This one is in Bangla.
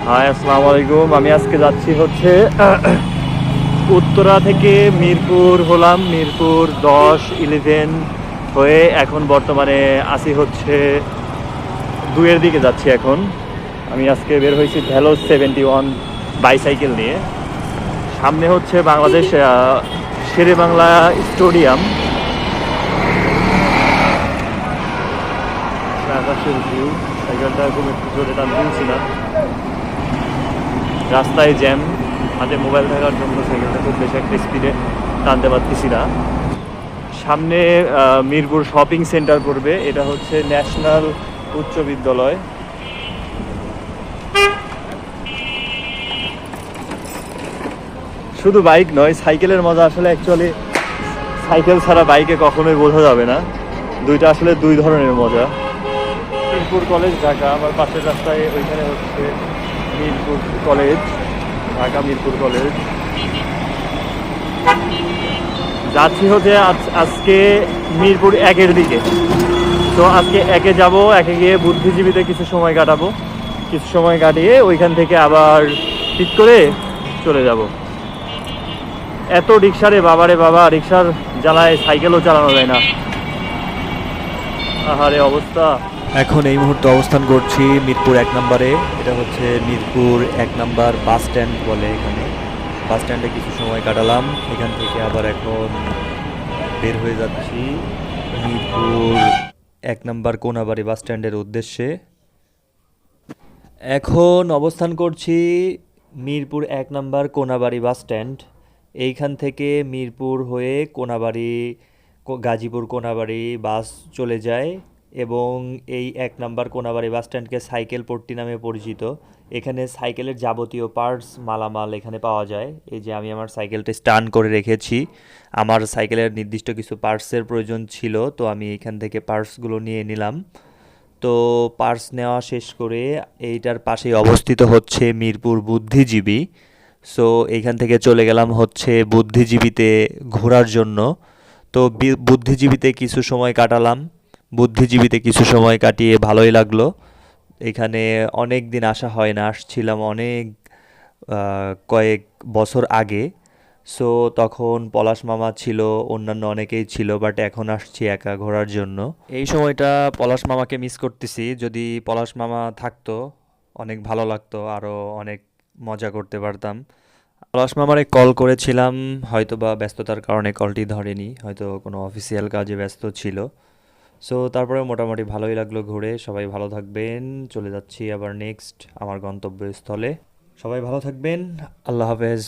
হাই, আসসালামু আলাইকুম। আমি আজকে যাচ্ছি হচ্ছে উত্তরা থেকে মিরপুর হলাম, মিরপুর 10-11 হয়ে এখন বর্তমানে আসি হচ্ছে 2-এর দিকে যাচ্ছি। এখন আমি আজকে বের হয়েছি ভ্যালোস 71 বাইসাইকেল নিয়ে। সামনে হচ্ছে বাংলাদেশ শেরে বাংলা স্টেডিয়াম। আকাশের ভিউ, সাইকেলটা খুব একটু জোরে টানতেছি না, রাস্তায় জ্যাম, হাতে মোবাইল থাকার জন্য সাইকেলটা খুব বেশি একটা স্পিডে টানতে পারতেছি না। সামনে মিরপুর শপিং সেন্টার পড়বে, এটা হচ্ছে ন্যাশনাল উচ্চ বিদ্যালয়। শুধু বাইক নয়, সাইকেলের মজা আসলে অ্যাকচুয়ালি সাইকেল ছাড়া বাইকে কখনোই বোঝা যাবে না। দুইটা আসলে দুই ধরনের মজা। মিরপুর কলেজ ঢাকা, আমার পাশের রাস্তায় ওইখানে হচ্ছে মিরপুর কলেজ, ঢাকা মিরপুর কলেজ। যাচ্ছি হচ্ছে আজকে মিরপুর 1-এর দিকে। তো আজকে 1-এ যাব, 1-এ গিয়ে বুদ্ধিজীবীতে কিছু সময় কাটাবো, কিছু সময় কাটিয়ে ওইখান থেকে আবার ঠিক করে চলে যাব। এত রিক্সা রে বাবা, রে বাবা, রিক্সার জ্বালায় সাইকেলও চালানো যায় না। আহারে অবস্থা। এখন এই মুহূর্তে অবস্থান করছি মিরপুর 1 নম্বরে। এটা হচ্ছে মিরপুর 1 নম্বর বাস স্ট্যান্ড বলে এখানে। বাস স্ট্যান্ডে কিছু সময় কাটালাম, এখান থেকে আবার এখন বের হয়ে যাচ্ছি মিরপুর 1 নম্বর কোনাবাড়ি বাস স্ট্যান্ডের উদ্দেশ্যে। এখন অবস্থান করছি মিরপুর 1 নম্বর কোনাবাড়ি বাস স্ট্যান্ড। এইখান থেকে মিরপুর হয়ে কোনাবাড়ি, গাজীপুর কোনাবাড়ি বাস চলে যায় এবং এই 1 নম্বর কোনাবাড়ি বাস স্ট্যান্ডকে সাইকেল পট্টি নামে পরিচিত। এখানে সাইকেলের যাবতীয় পার্টস মালামাল এখানে পাওয়া যায়। এই যে আমি আমার সাইকেলটা স্টান্ট করে রেখেছি, আমার সাইকেলের নির্দিষ্ট কিছু পার্টসের প্রয়োজন ছিল, তো আমি এখান থেকে পার্টসগুলো নিয়ে নিলাম। তো পার্স নেওয়া শেষ করে এইটার পাশেই অবস্থিত হচ্ছে মিরপুর বুদ্ধিজীবী। সো এইখান থেকে চলে গেলাম হচ্ছে বুদ্ধিজীবীতে ঘোরার জন্য। তো বুদ্ধিজীবীতে কিছু সময় কাটালাম, বুদ্ধিজীবীতে কিছু সময় কাটিয়ে ভালোই লাগলো। এখানে অনেক দিন আসা হয় না, আসছিলাম অনেক কয়েক বছর আগে। সো তখন পলাশ মামা ছিল, অন্যান্য অনেকেই ছিল, বাট এখন আসছি একা ঘোরার জন্য। এই সময়টা পলাশ মামাকে মিস করতেছি। যদি পলাশ মামা থাকতো অনেক ভালো লাগতো, আরও অনেক মজা করতে পারতাম। পলাশ মামারে কল করেছিলাম, হয়তো বা ব্যস্ততার কারণে কলটি ধরেনি, হয়তো কোনো অফিসিয়াল কাজে ব্যস্ত ছিল। সো তারপরে মোটামুটি ভালোই লাগলো ঘুরে। সবাই ভালো থাকবেন, চলে যাচ্ছি আবার নেক্সট আমার গন্তব্যস্থলে। সবাই ভালো থাকবেন, আল্লাহ হাফেজ।